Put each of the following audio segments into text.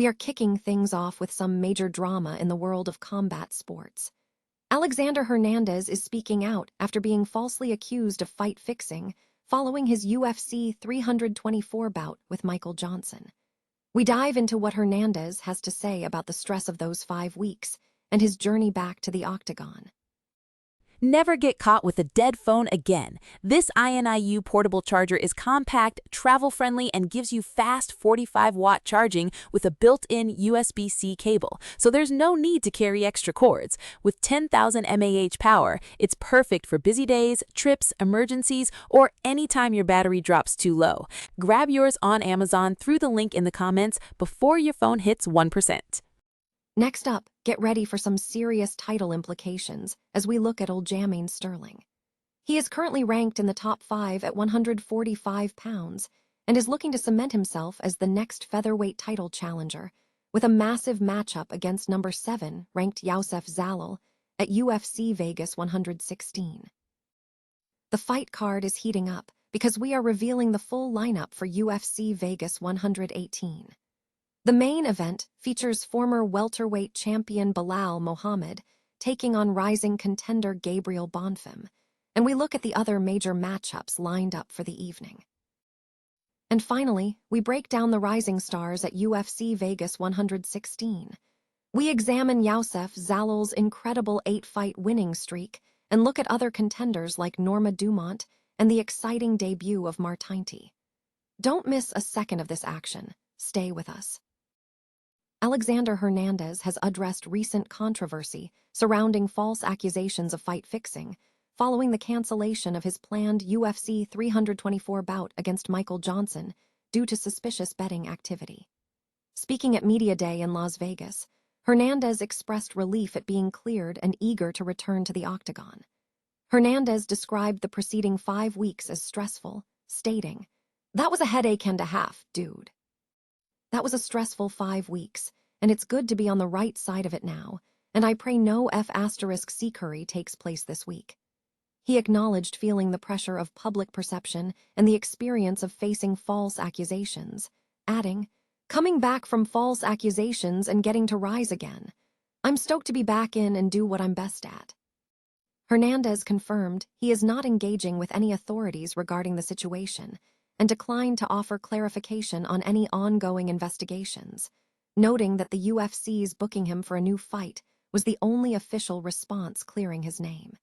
we are kicking things off with some major drama in the world of combat sports. Alexander Hernandez is speaking out after being falsely accused of fight fixing following his UFC 324 bout with Michael Johnson. We dive into what Hernandez has to say about the stress of those 5 weeks and his journey back to the octagon. Never get caught with a dead phone again. This INIU portable charger is compact, travel-friendly, and gives you fast 45-watt charging with a built-in USB-C cable, so there's no need to carry extra cords. With 10,000 mAh power, it's perfect for busy days, trips, emergencies, or anytime your battery drops too low. Grab yours on Amazon through the link in the comments before your phone hits 1%. Next up, get ready for some serious title implications as we look at Aljamain Sterling. He is currently ranked in the top 5 at 145 pounds and is looking to cement himself as the next featherweight title challenger, with a massive matchup against number 7 ranked Youssef Zalal at UFC Vegas 116. The fight card is heating up because we are revealing the full lineup for UFC Vegas 118. The main event features former welterweight champion Belal Muhammad taking on rising contender Gabriel Bonfim, and we look at the other major matchups lined up for the evening. And finally, we break down the rising stars at UFC Vegas 116. We examine Youssef Zalal's incredible 8-fight winning streak and look at other contenders like Norma Dumont and the exciting debut of Martinti. Don't miss a second of this action. Stay with us. Alexander Hernandez has addressed recent controversy surrounding false accusations of fight fixing following the cancellation of his planned UFC 324 bout against Michael Johnson due to suspicious betting activity. Speaking at Media Day in Las Vegas, Hernandez expressed relief at being cleared and eager to return to the octagon. Hernandez described the preceding 5 weeks as stressful, stating, "That was a headache and a half, dude. That was a stressful 5 weeks, and it's good to be on the right side of it now, and I pray no F*** curry takes place this week." He acknowledged feeling the pressure of public perception and the experience of facing false accusations, adding, "Coming back from false accusations and getting to rise again. I'm stoked to be back in and do what I'm best at." Hernandez confirmed he is not engaging with any authorities regarding the situation, and declined to offer clarification on any ongoing investigations, noting that the UFC's booking him for a new fight was the only official response clearing his name.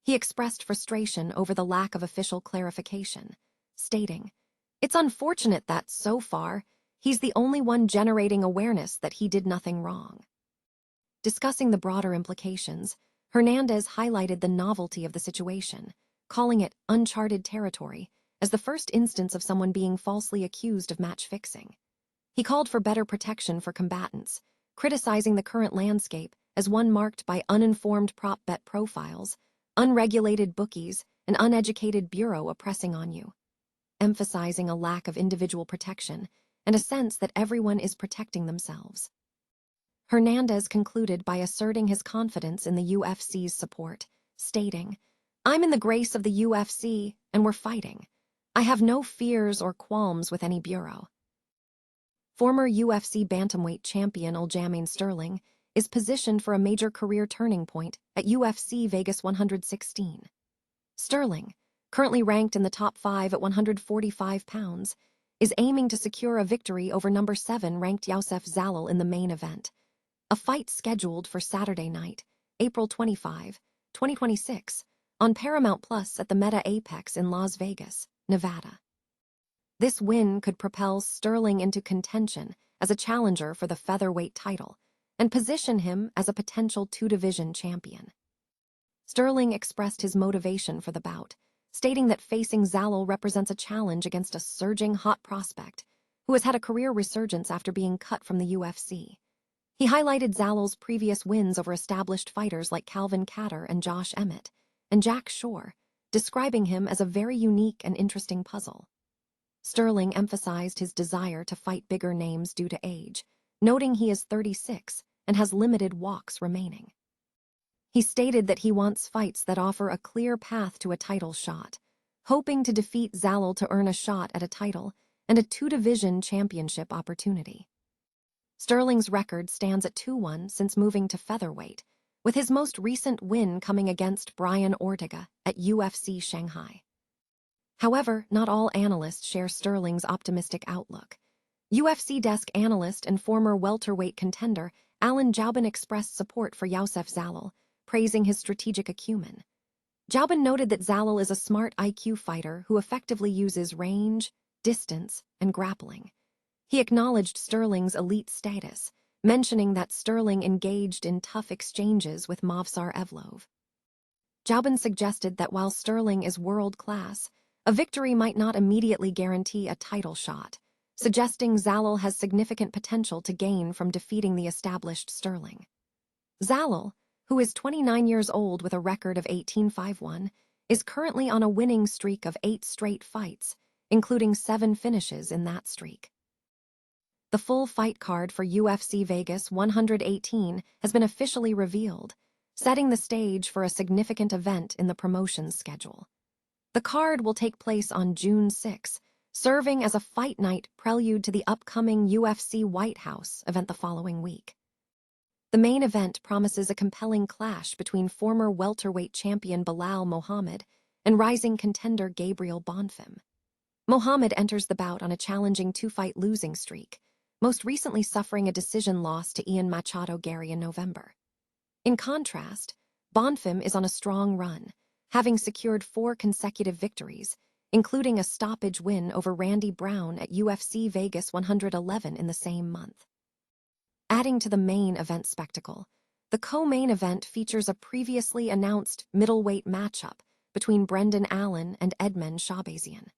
He expressed frustration over the lack of official clarification, stating, "It's unfortunate that, so far, he's the only one generating awareness that he did nothing wrong." Discussing the broader implications, Hernandez highlighted the novelty of the situation, calling it uncharted territory, as the first instance of someone being falsely accused of match fixing. He called for better protection for combatants, criticizing the current landscape as one marked by uninformed prop bet profiles, unregulated bookies, and uneducated bureau oppressing on you, emphasizing a lack of individual protection and a sense that everyone is protecting themselves. Hernandez concluded by asserting his confidence in the UFC's support, stating, "I'm in the grace of the UFC, and we're fighting. I have no fears or qualms with any bureau." Former UFC bantamweight champion Aljamain Sterling is positioned for a major career turning point at UFC Vegas 116. Sterling, currently ranked in the top 5 at 145 pounds, is aiming to secure a victory over number 7 ranked Youssef Zalal in the main event, a fight scheduled for Saturday night, April 25, 2026, on Paramount Plus at the Meta Apex in Las Vegas, Nevada. This win could propel Sterling into contention as a challenger for the featherweight title and position him as a potential 2-division champion. Sterling expressed his motivation for the bout, stating that facing Zalal represents a challenge against a surging hot prospect who has had a career resurgence after being cut from the UFC. He highlighted Zalal's previous wins over established fighters like Calvin Kattar and Josh Emmett, and Jack Shore, describing him as a very unique and interesting puzzle. Sterling emphasized his desire to fight bigger names due to age, noting he is 36 and has limited walks remaining. He stated that he wants fights that offer a clear path to a title shot, hoping to defeat Zalal to earn a shot at a title and a 2-division championship opportunity. Sterling's record stands at 2-1 since moving to featherweight, with his most recent win coming against Brian Ortega at UFC Shanghai. However, not all analysts share Sterling's optimistic outlook. UFC desk analyst and former welterweight contender Aljamain expressed support for Youssef Zalal, praising his strategic acumen. Aljamain noted that Zalal is a smart IQ fighter who effectively uses range, distance, and grappling. He acknowledged Sterling's elite status, mentioning that Sterling engaged in tough exchanges with Movsar Evloev. Aljamain suggested that while Sterling is world-class, a victory might not immediately guarantee a title shot, suggesting Zalal has significant potential to gain from defeating the established Sterling. Zalal, who is 29 years old with a record of 18-5-1, is currently on a winning streak of 8 straight fights, including 7 finishes in that streak. The full fight card for UFC Vegas 118 has been officially revealed, setting the stage for a significant event in the promotion's schedule. The card will take place on June 6, serving as a fight night prelude to the upcoming UFC White House event the following week. The main event promises a compelling clash between former welterweight champion Belal Muhammad and rising contender Gabriel Bonfim. Muhammad enters the bout on a challenging 2-fight losing streak, most recently suffering a decision loss to Ian Machado Gary in November. In contrast, Bonfim is on a strong run, having secured 4 consecutive victories, including a stoppage win over Randy Brown at UFC Vegas 111 in the same month. Adding to the main event spectacle, the co-main event features a previously announced middleweight matchup between Brendan Allen and Edmond Shabazian.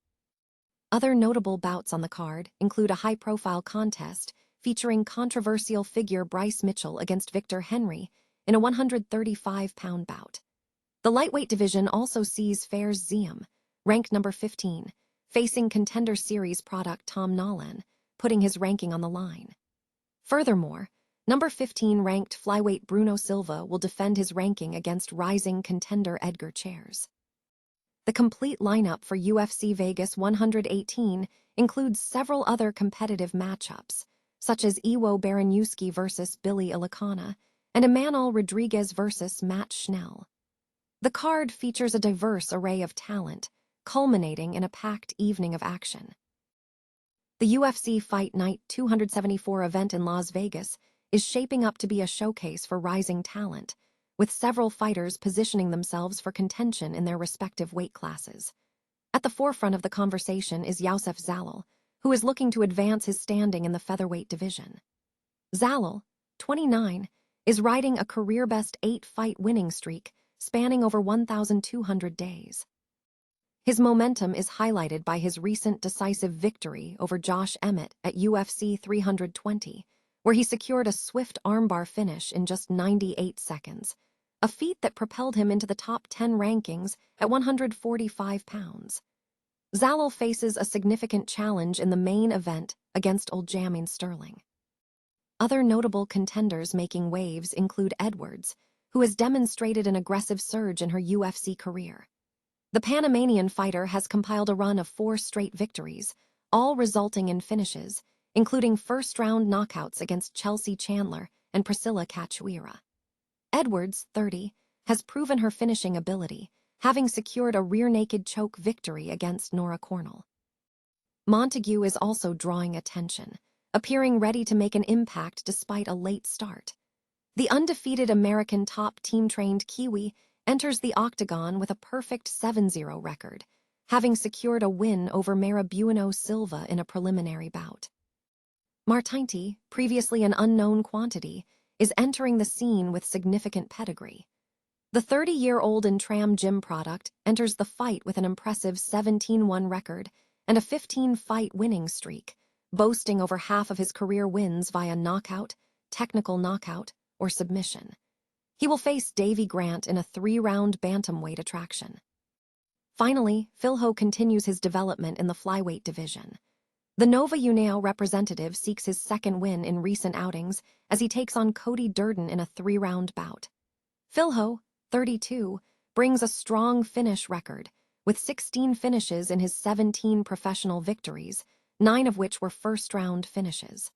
Other notable bouts on the card include a high-profile contest featuring controversial figure Bryce Mitchell against Victor Henry in a 135-pound bout. The lightweight division also sees Fares Ziam, ranked number 15, facing Contender Series product Tom Nolan, putting his ranking on the line. Furthermore, number 15 ranked flyweight Bruno Silva will defend his ranking against rising contender Edgar Chairs. The complete lineup for UFC Vegas 118 includes several other competitive matchups, such as Iwo Baranowski versus Billy Illicana and Emmanuel Rodriguez versus Matt Schnell. The card features a diverse array of talent, culminating in a packed evening of action. The UFC Fight Night 274 event in Las Vegas is shaping up to be a showcase for rising talent, with several fighters positioning themselves for contention in their respective weight classes. At the forefront of the conversation is Youssef Zalal, who is looking to advance his standing in the featherweight division. Zalal, 29, is riding a career-best 8-fight winning streak spanning over 1,200 days. His momentum is highlighted by his recent decisive victory over Josh Emmett at UFC 320, where he secured a swift armbar finish in just 98 seconds, a feat that propelled him into the top 10 rankings at 145 pounds. Zalal faces a significant challenge in the main event against Aljamain Sterling. Other notable contenders making waves include Edwards, who has demonstrated an aggressive surge in her UFC career. The Panamanian fighter has compiled a run of 4 straight victories, all resulting in finishes, including first-round knockouts against Chelsea Chandler and Priscilla Cachoeira. Edwards, 30, has proven her finishing ability, having secured a rear-naked choke victory against Nora Cornell. Montague is also drawing attention, appearing ready to make an impact despite a late start. The undefeated American top team-trained Kiwi enters the octagon with a perfect 7-0 record, having secured a win over Marabueno Silva in a preliminary bout. Martinti, previously an unknown quantity, is entering the scene with significant pedigree. The 30-year-old Intram gym product enters the fight with an impressive 17-1 record and a 15-fight winning streak, boasting over half of his career wins via knockout, technical knockout, or submission. He will face Davy Grant in a 3-round bantamweight attraction. Finally, Philho continues his development in the flyweight division. The Nova União representative seeks his second win in recent outings as he takes on Cody Durden in a 3-round bout. Philho, 32, brings a strong finish record, with 16 finishes in his 17 professional victories, 9 of which were first-round finishes.